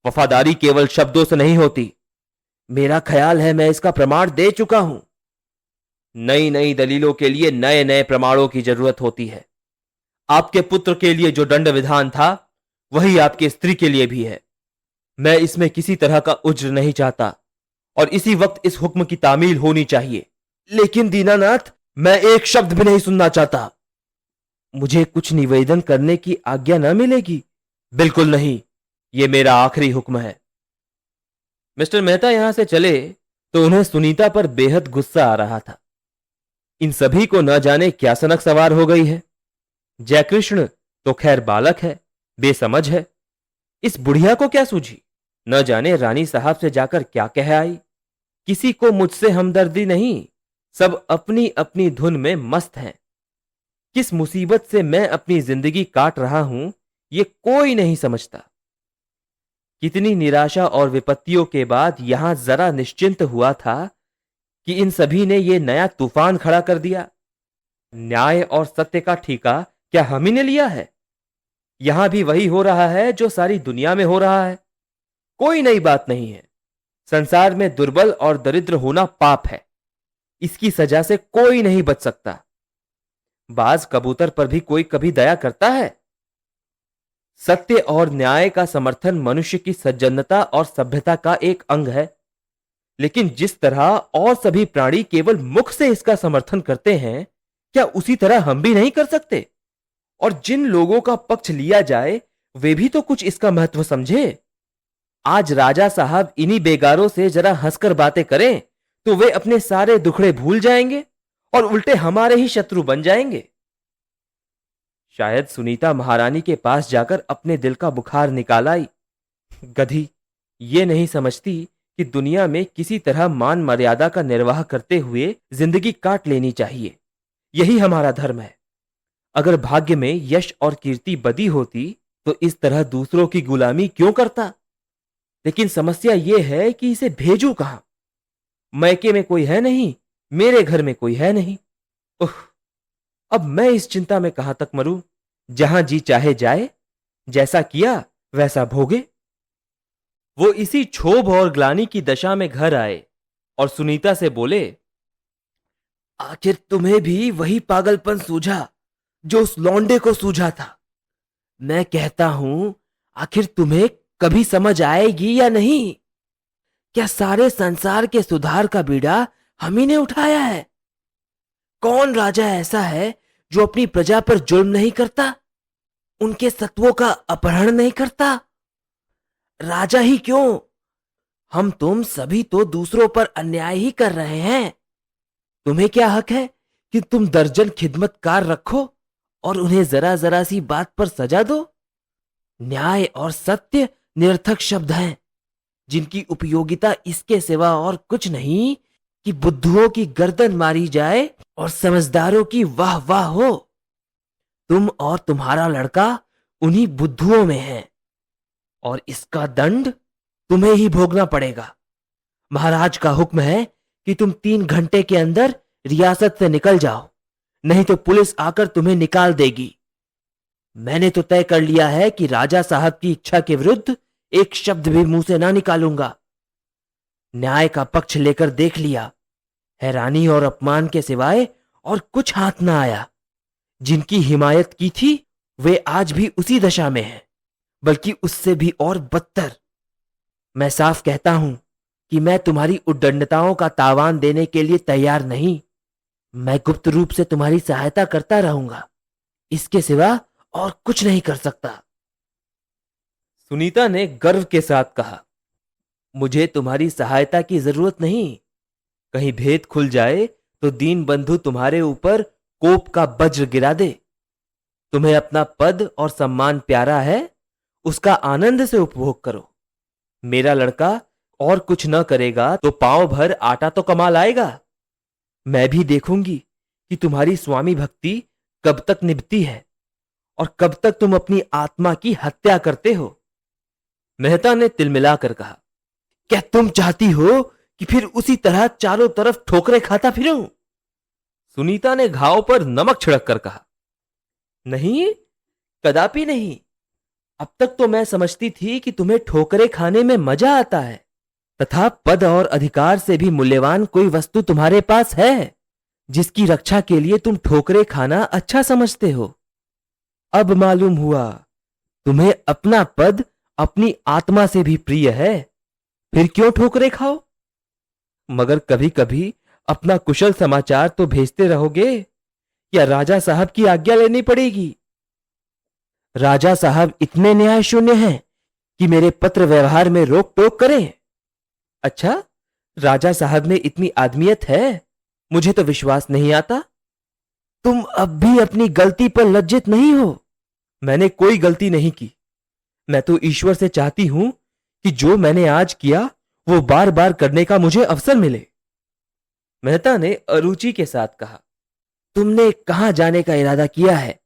वफादारी केवल शब्दों से नहीं होती। मेरा ख्याल है मैं इसका प्रमाण दे चुका हूं। नई नई दलीलों के लिए नए नए प्रमाणों की जरूरत होती है। आपके पुत्र के लिए जो दंड विधान था, वही आपकी स्त्री के लिए भी है। मैं इसमें किसी तरह का उज्र नहीं चाहता और इसी वक्त इस हुक्म की तामील होनी चाहिए। लेकिन दीनानाथ, मैं एक शब्द भी नहीं सुनना चाहता। मुझे कुछ निवेदन करने की आज्ञा न मिलेगी? बिल्कुल नहीं, यह मेरा आखिरी हुक्म है। मिस्टर मेहता यहां से चले तो उन्हें सुनीता पर बेहद गुस्सा आ रहा था। इन सभी को न जाने क्या सनक सवार हो गई है। जयकृष्ण तो खैर बालक है, बेसमझ है। इस बुढ़िया को क्या सूझी? न जाने रानी साहब से जाकर क्या कह आई। किसी को मुझसे हमदर्दी नहीं, सब अपनी अपनी धुन में मस्त हैं। किस मुसीबत से मैं अपनी जिंदगी काट रहा हूं, ये कोई नहीं समझता। कितनी निराशा और विपत्तियों के बाद यहां जरा निश्चिंत हुआ था कि इन सभी ने यह नया तूफान खड़ा कर दिया। न्याय और सत्य का ठेका क्या हम ही ने लिया है? यहां भी वही हो रहा है जो सारी दुनिया में हो रहा है। कोई नई बात नहीं है। संसार में दुर्बल और दरिद्र होना पाप है। इसकी सजा से कोई नहीं बच सकता। बाज कबूतर पर भी कोई कभी दया करता है? सत्य और न्याय का समर्थन मनुष्य की सज्जनता और सभ्यता का एक अंग है। लेकिन जिस तरह और सभी प्राणी केवल मुख से इसका समर्थन करते हैं, क्या उसी तरह हम भी नहीं कर सकते? और जिन लोगों का पक्ष लिया जाए, वे भी तो कुछ इसका महत्व समझे। आज राजा साहब इन्हीं बेगारों से जरा हंसकर बातें करें तो वे अपने सारे दुखड़े भूल जाएंगे और उल्टे हमारे ही शत्रु बन जाएंगे। शायद सुनीता महारानी के पास जाकर अपने दिल का बुखार निकाल आई। गधी, ये नहीं समझती कि दुनिया में किसी तरह मान मर्यादा का निर्वाह करते हुए जिंदगी काट लेनी चाहिए। यही हमारा धर्म है। अगर भाग्य में यश और कीर्ति बदी होती तो इस तरह दूसरों की गुलामी क्यों करता? लेकिन समस्या यह है कि इसे भेजूं कहां? मैके में कोई है नहीं, मेरे घर में कोई है नहीं। उह, अब मैं इस चिंता में कहां तक मरूं? जहां जी चाहे जाए, जैसा किया वैसा भोगे। वो इसी क्षोभ और ग्लानि की दशा में घर आए और सुनीता से बोले, आखिर तुम्हें भी वही पागलपन सूझा जो उस लौंडे को सूझा था। मैं कहता हूं, आखिर तुम्हें कभी समझ आएगी या नहीं? क्या सारे संसार के सुधार का बीड़ा हम ही ने उठाया है? कौन राजा ऐसा है जो अपनी प्रजा पर जुल्म नहीं करता, उनके सत्वों का अपहरण नहीं करता? राजा ही क्यों, हम तुम सभी तो दूसरों पर अन्याय ही कर रहे हैं। तुम्हें क्या हक है कि तुम दर्जन खिदमतकार रखो और उन्हें जरा जरा सी बात पर सजा दो? न्याय और सत्य निरर्थक शब्द हैं, जिनकी उपयोगिता इसके सिवा और कुछ नहीं कि बुद्धुओं की गर्दन मारी जाए और समझदारों की वाह वाह हो। तुम और तुम्हारा लड़का उन्हीं बुद्धुओं में है और इसका दंड तुम्हें ही भोगना पड़ेगा। महाराज का हुक्म है कि तुम 3 घंटे के अंदर रियासत से निकल जाओ, नहीं तो पुलिस आकर तुम्हें निकाल देगी। मैंने तो तय कर लिया है कि राजा साहब की इच्छा के विरुद्ध एक शब्द भी मुंह से ना निकालूंगा। न्याय का पक्ष लेकर देख लिया, हैरानी और अपमान के सिवाय और कुछ हाथ ना आया। जिनकी हिमायत की थी वे आज भी उसी दशा में हैं, बल्कि उससे भी और बदतर। मैं साफ कहता हूं कि मैं तुम्हारी उद्दंडताओं का तावान देने के लिए तैयार नहीं। मैं गुप्त रूप से तुम्हारी सहायता करता रहूंगा, इसके सिवा और कुछ नहीं कर सकता। सुनीता ने गर्व के साथ कहा, मुझे तुम्हारी सहायता की जरूरत नहीं। कहीं भेद खुल जाए तो दीन बंधु तुम्हारे ऊपर कोप का वज्र गिरा दे। तुम्हें अपना पद और सम्मान प्यारा है, उसका आनंद से उपभोग करो। मेरा लड़का और कुछ न करेगा तो पांव भर आटा तो कमा लाएगा। मैं भी देखूंगी कि तुम्हारी स्वामी भक्ति कब तक निभती है और कब तक तुम अपनी आत्मा की हत्या करते हो। मेहता ने तिलमिलाकर कहा, क्या तुम चाहती हो कि फिर उसी तरह चारों तरफ ठोकरें खाता फिरूं? सुनीता ने घाव पर नमक छिड़क कर कहा, नहीं, कदापि नहीं। अब तक तो मैं समझती थी कि तुम्हें ठोकरें खाने में मजा आता है, तथा पद और अधिकार से भी मूल्यवान कोई वस्तु तुम्हारे पास है जिसकी रक्षा के लिए तुम ठोकरें खाना अच्छा समझते हो। अब मालूम हुआ तुम्हें अपना पद अपनी आत्मा से भी प्रिय है, फिर क्यों ठोकरें खाओ? मगर कभी कभी अपना कुशल समाचार तो भेजते रहोगे या राजा साहब की आज्ञा लेनी पड़ेगी? राजा साहब इतने न्याय शून्य हैं कि मेरे पत्र व्यवहार में रोक टोक करें? अच्छा, राजा साहब में इतनी आदमियत है? मुझे तो विश्वास नहीं आता। तुम अब भी अपनी गलती पर लज्जित नहीं हो? मैंने कोई गलती नहीं की। मैं तो ईश्वर से चाहती हूं कि जो मैंने आज किया वो बार बार करने का मुझे अवसर मिले। मेहता ने अरुचि के साथ कहा, तुमने कहां जाने का इरादा किया है?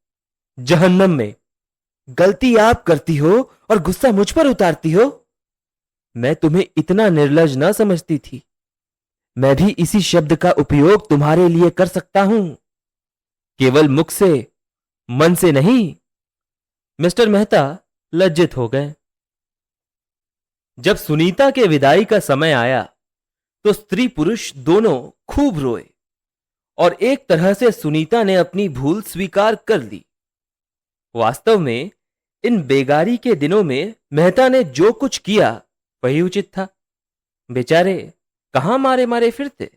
जहन्नम में। गलती आप करती हो और गुस्सा मुझ पर उतारती हो। मैं तुम्हें इतना निर्लज न समझती थी। मैं भी इसी शब्द का उपयोग तुम्हारे लिए कर सकता हूं, केवल मुख से, मन से नहीं। मिस्टर मेहता लज्जित हो गए। जब सुनीता के विदाई का समय आया तो स्त्री पुरुष दोनों खूब रोए और एक तरह से सुनीता ने अपनी भूल स्वीकार कर ली। वास्तव में इन बेगारी के दिनों में मेहता ने जो कुछ किया वही उचित था। बेचारे कहां मारे मारे फिरते।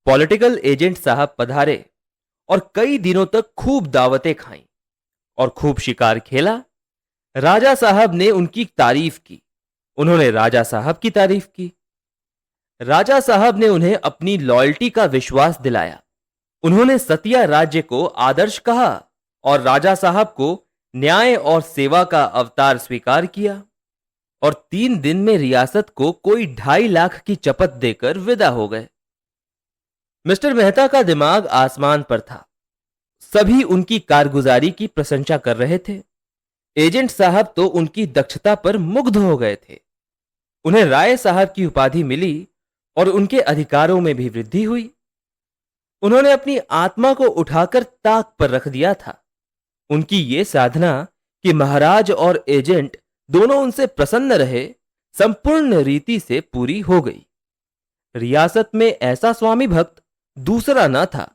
पॉलिटिकल एजेंट साहब पधारे और कई दिनों तक खूब दावतें खाईं और खूब शिकार खेला। राजा साहब ने उनकी तारीफ की, उन्होंने राजा साहब की तारीफ की। राजा साहब ने उन्हें अपनी लॉयल्टी का विश्वास दिलाया। उन्होंने सतिया राज्य को आदर्श कहा और राजा साहब को न्याय और सेवा का अवतार स्वीकार किया और 3 दिन में रियासत को कोई 2.5 लाख की चपत देकर विदा हो गए। मिस्टर मेहता का दिमाग आसमान पर था। सभी उनकी कारगुजारी की प्रशंसा कर रहे थे। एजेंट साहब तो उनकी दक्षता पर मुग्ध हो गए थे। उन्हें राय साहब की उपाधि मिली और उनके अधिकारों में भी वृद्धि हुई। उन्होंने अपनी आत्मा को उठाकर ताक पर रख दिया था। उनकी ये साधना कि महाराज और एजेंट दोनों उनसे प्रसन्न रहे संपूर्ण रीति से पूरी हो गई। रियासत में ऐसा स्वामी भक्त दूसरा न था।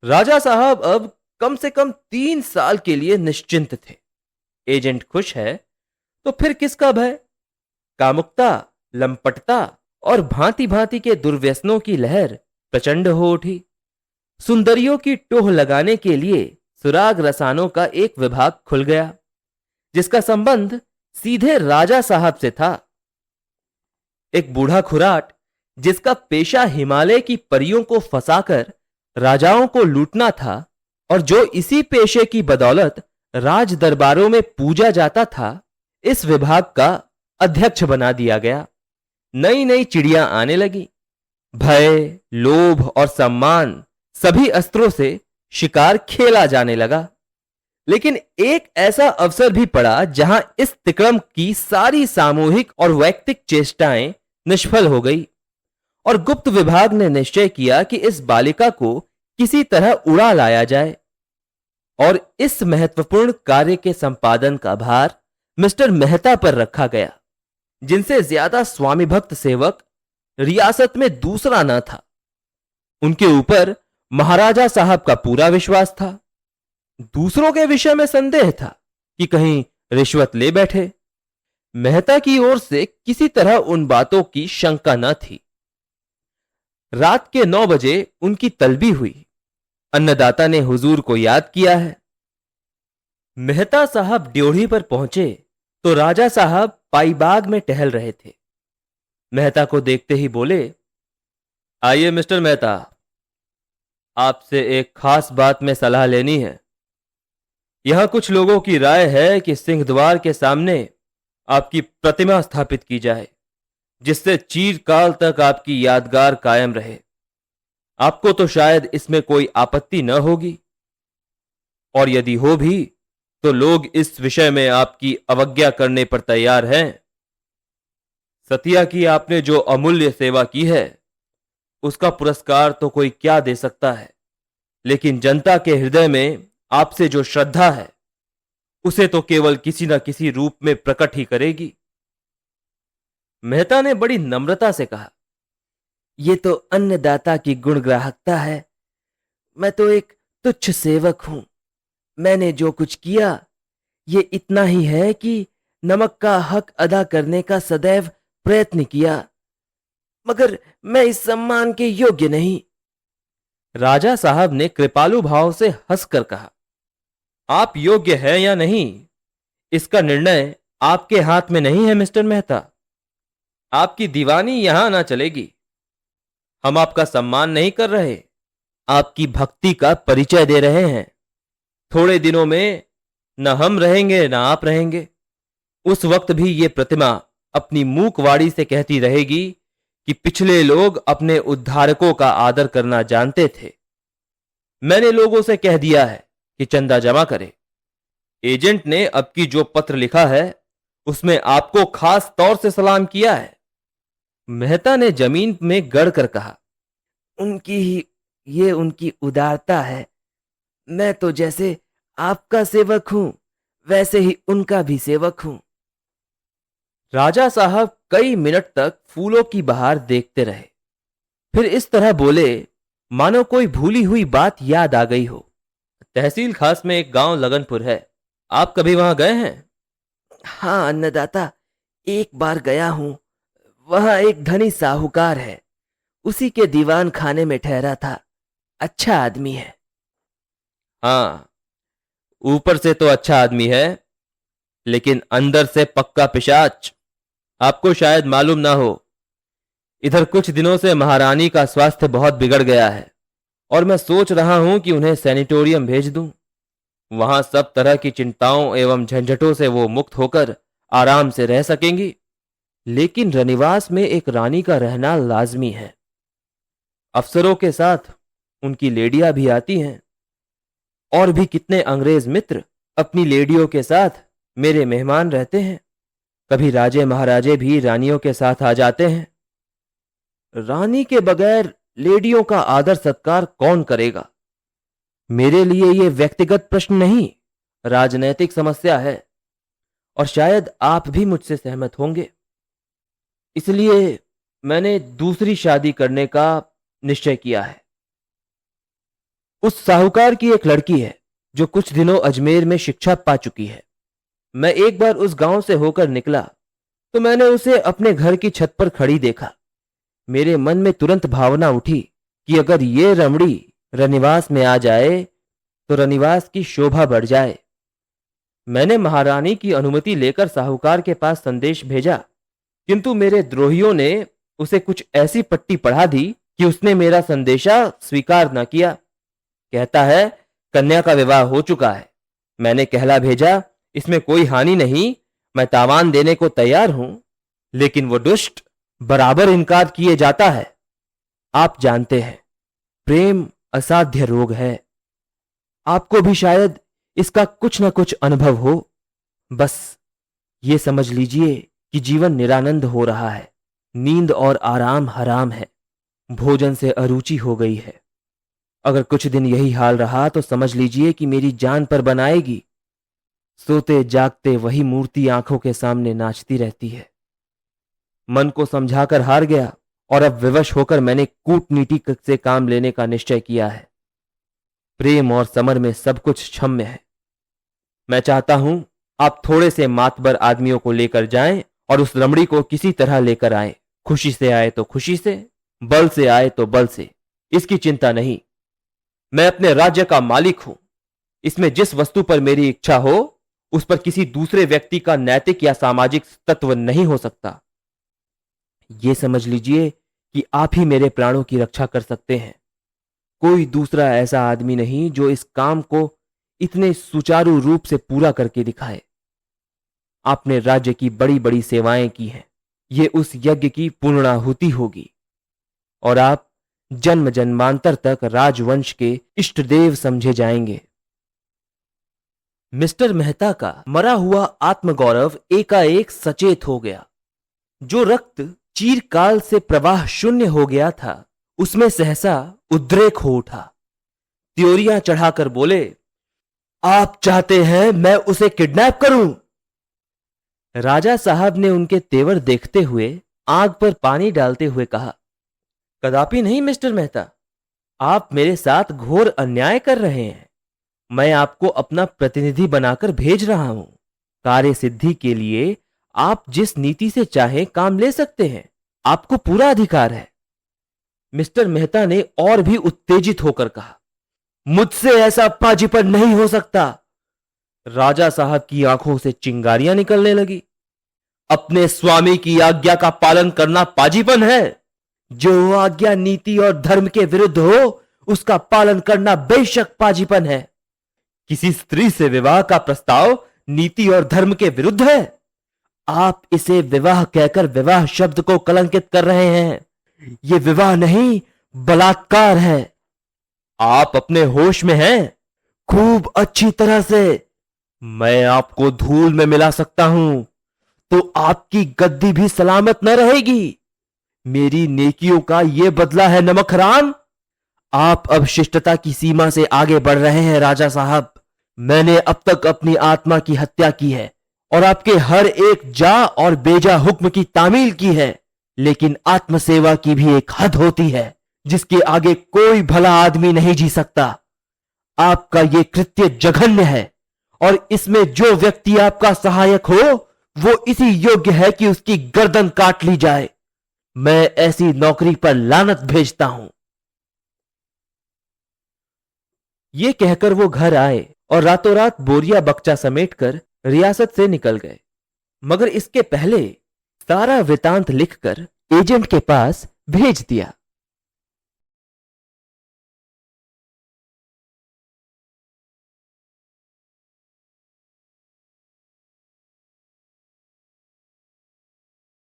राजा साहब अब कम से कम 3 साल के लिए निश्चिंत थे। एजेंट खुश है तो फिर किसका भय? कामुकता, लंपटता और भांति भांति के दुर्व्यसनों की लहर प्रचंड हो उठी। सुंदरियों की टोह लगाने के लिए सुराग रसानों का एक विभाग खुल गया, जिसका संबंध सीधे राजा साहब से था। एक बूढ़ा खुराट जिसका पेशा हिमालय की परियों को फंसाकर राजाओं को लूटना था और जो इसी पेशे की बदौलत राज दरबारों में पूजा जाता था, इस विभाग का अध्यक्ष बना दिया गया। नई नई चिड़ियां आने लगी। भय, लोभ और सम्मान सभी अस्त्रों से शिकार खेला जाने लगा। लेकिन एक ऐसा अवसर भी पड़ा जहां इस तिक्रम की सारी सामूहिक और वैयक्तिक चेष्टाएं निष्फल हो गई और गुप्त विभाग ने निश्चय किया कि इस बालिका को किसी तरह उड़ा लाया जाए और इस महत्वपूर्ण कार्य के संपादन का भार मिस्टर मेहता पर रखा गया, जिनसे ज्यादा स्वामी भक्त सेवक रियासत में दूसरा न था। उनके ऊपर महाराजा साहब का पूरा विश्वास था। दूसरों के विषय में संदेह था कि कहीं रिश्वत ले बैठे। मेहता की ओर से किसी तरह उन बातों की शंका न थी। रात के 9 बजे उनकी तलबी हुई। अन्नदाता ने हुजूर को याद किया है। मेहता साहब ड्योढ़ी पर पहुंचे तो राजा साहब पाईबाग में टहल रहे थे। मेहता को देखते ही बोले, आइए मिस्टर मेहता, आपसे एक खास बात में सलाह लेनी है। यहां कुछ लोगों की राय है कि सिंहद्वार के सामने आपकी प्रतिमा स्थापित की जाए, जिससे चीरकाल तक आपकी यादगार कायम रहे। आपको तो शायद इसमें कोई आपत्ति न होगी, और यदि हो भी तो लोग इस विषय में आपकी अवज्ञा करने पर तैयार हैं। सतिया की आपने जो अमूल्य सेवा की है उसका पुरस्कार तो कोई क्या दे सकता है, लेकिन जनता के हृदय में आपसे जो श्रद्धा है उसे तो केवल किसी न किसी रूप में प्रकट ही करेगी। मेहता ने बड़ी नम्रता से कहा, यह तो अन्नदाता की गुणग्राहकता है। मैं तो एक तुच्छ सेवक हूं। मैंने जो कुछ किया ये इतना ही है कि नमक का हक अदा करने का सदैव प्रयत्न किया, मगर मैं इस सम्मान के योग्य नहीं। राजा साहब ने कृपालु भाव से हंसकर कहा, आप योग्य है या नहीं, इसका निर्णय आपके हाथ में नहीं है मिस्टर मेहता। आपकी दीवानी यहां ना चलेगी। हम आपका सम्मान नहीं कर रहे, आपकी भक्ति का परिचय दे रहे हैं। थोड़े दिनों में न हम रहेंगे न आप रहेंगे। उस वक्त भी ये प्रतिमा अपनी मूक वाणी से कहती रहेगी कि पिछले लोग अपने उद्धारकों का आदर करना जानते थे। मैंने लोगों से कह दिया है कि चंदा जमा करे। एजेंट ने अब की जो पत्र लिखा है उसमें आपको खास तौर से सलाम किया है। मेहता ने जमीन में गड़ कर कहा, उनकी उदारता है। मैं तो जैसे आपका सेवक हूं वैसे ही उनका भी सेवक हूं। राजा साहब कई मिनट तक फूलों की बहार देखते रहे, फिर इस तरह बोले मानो कोई भूली हुई बात याद आ गई हो। तहसील खास में एक गांव लगनपुर है, आप कभी वहां गए हैं? हाँ अन्नदाता, एक बार गया हूं। वहां एक धनी साहूकार है, उसी के दीवान खाने में ठहरा था। अच्छा आदमी है। हाँ, ऊपर से तो अच्छा आदमी है, लेकिन अंदर से पक्का पिशाच। आपको शायद मालूम ना हो, इधर कुछ दिनों से महारानी का स्वास्थ्य बहुत बिगड़ गया है और मैं सोच रहा हूं कि उन्हें सैनिटोरियम भेज दूं। वहां सब तरह की चिंताओं एवं झंझटों से वो मुक्त होकर आराम से रह सकेंगी। लेकिन रनिवास में एक रानी का रहना लाजमी है। अफसरों के साथ उनकी लेडियां भी आती हैं, और भी कितने अंग्रेज मित्र अपनी लेडियों के साथ मेरे मेहमान रहते हैं। कभी राजे महाराजे भी रानियों के साथ आ जाते हैं। रानी के बगैर लेडियों का आदर सत्कार कौन करेगा? मेरे लिए यह व्यक्तिगत प्रश्न नहीं, राजनैतिक समस्या है, और शायद आप भी मुझसे सहमत होंगे। इसलिए मैंने दूसरी शादी करने का निश्चय किया है। उस साहूकार की एक लड़की है जो कुछ दिनों अजमेर में शिक्षा पा चुकी है। मैं एक बार उस गांव से होकर निकला तो मैंने उसे अपने घर की छत पर खड़ी देखा। मेरे मन में तुरंत भावना उठी कि अगर ये रमणी रनिवास में आ जाए तो रनिवास की शोभा बढ़ जाए। मैंने महारानी की अनुमति लेकर साहूकार के पास संदेश भेजा, किंतु मेरे द्रोहियों ने उसे कुछ ऐसी पट्टी पढ़ा दी कि उसने मेरा संदेशा स्वीकार न किया। कहता है कन्या का विवाह हो चुका है। मैंने कहला भेजा, इसमें कोई हानि नहीं, मैं तावान देने को तैयार हूं, लेकिन वो दुष्ट बराबर इनकार किए जाता है। आप जानते हैं प्रेम असाध्य रोग है। आपको भी शायद इसका कुछ न कुछ अनुभव हो। बस ये समझ लीजिए कि जीवन निरानंद हो रहा है। नींद और आराम हराम है। भोजन से अरुचि हो गई है। अगर कुछ दिन यही हाल रहा तो समझ लीजिए कि मेरी जान पर बनाएगी। सोते जागते वही मूर्ति आंखों के सामने नाचती रहती है। मन को समझाकर हार गया और अब विवश होकर मैंने कूटनीति से काम लेने का निश्चय किया है। प्रेम और समर में सब कुछ क्षम्य है। मैं चाहता हूं आप थोड़े से मातबर आदमियों को लेकर जाएं और उस रमणी को किसी तरह लेकर आए। खुशी से आए तो खुशी से, बल से आए तो बल से, इसकी चिंता नहीं। मैं अपने राज्य का मालिक हूं। इसमें जिस वस्तु पर मेरी इच्छा हो उस पर किसी दूसरे व्यक्ति का नैतिक या सामाजिक तत्व नहीं हो सकता। यह समझ लीजिए कि आप ही मेरे प्राणों की रक्षा कर सकते हैं। कोई दूसरा ऐसा आदमी नहीं जो इस काम को इतने सुचारू रूप से पूरा करके दिखाए। आपने राज्य की बड़ी बड़ी सेवाएं की हैं। यह उस यज्ञ की पूर्णाहुति होगी और आप जन्म जन्मांतर तक राजवंश के इष्टदेव समझे जाएंगे। मिस्टर मेहता का मरा हुआ आत्मगौरव एकाएक सचेत हो गया। जो रक्त चीरकाल से प्रवाह शून्य हो गया था उसमें सहसा उद्रेक हो उठा। त्योरियां चढ़ाकर बोले, आप चाहते हैं मैं उसे किडनैप करूं? राजा साहब ने उनके तेवर देखते हुए आग पर पानी डालते हुए कहा, कदापि नहीं मिस्टर मेहता। आप मेरे साथ घोर अन्याय कर रहे हैं। मैं आपको अपना प्रतिनिधि बनाकर भेज रहा हूं। कार्य सिद्धि के लिए आप जिस नीति से चाहें काम ले सकते हैं। आपको पूरा अधिकार है। मिस्टर मेहता ने और भी उत्तेजित होकर कहा, मुझसे ऐसा पाजीपन नहीं हो सकता। राजा साहब की आंखों से चिंगारियां निकलने लगी। अपने स्वामी की आज्ञा का पालन करना पाजीपन है? जो आज्ञा नीति और धर्म के विरुद्ध हो उसका पालन करना बेशक पाजीपन है। किसी स्त्री से विवाह का प्रस्ताव नीति और धर्म के विरुद्ध है? आप इसे विवाह कहकर विवाह शब्द को कलंकित कर रहे हैं। यह विवाह नहीं, बलात्कार है। आप अपने होश में हैं? खूब अच्छी तरह से। मैं आपको धूल में मिला सकता हूं तो आपकी गद्दी भी सलामत न रहेगी। मेरी नेकियों का यह बदला है नमक हराम। आप अब शिष्टता की सीमा से आगे बढ़ रहे हैं राजा साहब। मैंने अब तक अपनी आत्मा की हत्या की है और आपके हर एक जा और बेजा हुक्म की तामील की है, लेकिन आत्मसेवा की भी एक हद होती है जिसके आगे कोई भला आदमी नहीं जी सकता। आपका यह कृत्य जघन्य है और इसमें जो व्यक्ति आपका सहायक हो वो इसी योग्य है कि उसकी गर्दन काट ली जाए। मैं ऐसी नौकरी पर लानत भेजता हूं। यह कहकर वो घर आए और रातों रात बोरिया बक्चा समेटकर रियासत से निकल गए। मगर इसके पहले सारा वृतांत लिखकर एजेंट के पास भेज दिया।